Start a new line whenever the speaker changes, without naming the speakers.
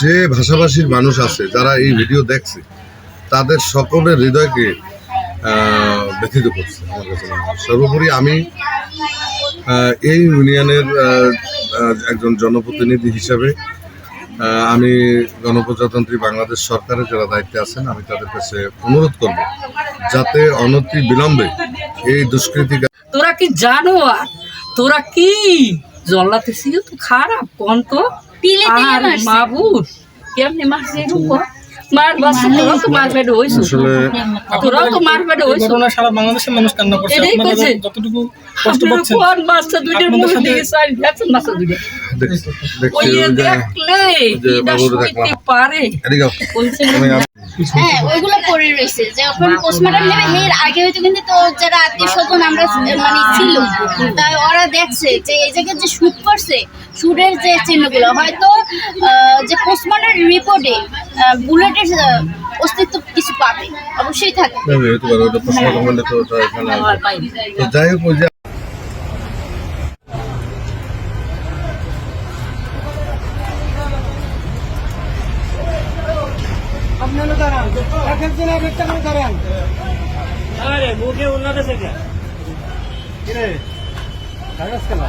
যে ভাষাভাষীর মানুষ আছে যারা এই ভিডিও দেখছে তাদের সকলের হৃদয়কে ব্যথিত করছে আমার কাছে মনে হয়। সর্বোপরি আমি এই ইউনিয়নের একজন জনপ্রতিনিধি হিসাবে আমি গণপ্রজাতন্ত্রী বাংলাদেশ সরকারের যারা দায়িত্বে আছেন আমি তাদের কাছে অনুরোধ করব যাতে অনতি বিলম্বে এই দুষ্কৃতি।
তোরা কি জানো আর তোরা কি জল্লাতেছিল তো খারাপ কোন তো আর মাবুস কেমনে মারছে রূপ মার বাসা তোরা তো মারবে হইছো তোরাও তো মারবে হইছো
ঘটনা সারা বাংলাদেশের মানুষ কান্না করছে আপনারা যতটুকু কষ্ট পাচ্ছেন
কোন বাচ্চা দুইটার মুখ দিয়ে সাইড দেখছেন বাচ্চা দুইটা ওই দেখলে
যে বাবুর দেখলাম
পারে
হ্যাঁ ওইগুলো পড়ে রয়েছে যখন পোস্টমর্টম নেবে এর আগে হয়তো কিন্তু তো যারা আত্মীয় স্বজন আমরা মানে ছিল তাই ওরা দেখছে যে এই জায়গায় যে শুট করছে শুটের যে চিহ্নগুলো হয়তো যে পোস্টমর্টম রিপোর্টে বুলেটের অস্তিত্ব কিছু পাবে অবশ্যই থাকে
যাই হোক
আপনারা দাঁড়ান একজন একটা করে দাঁড়ান আরে মুখে উন্নত আছে কে রে কাগজ কেন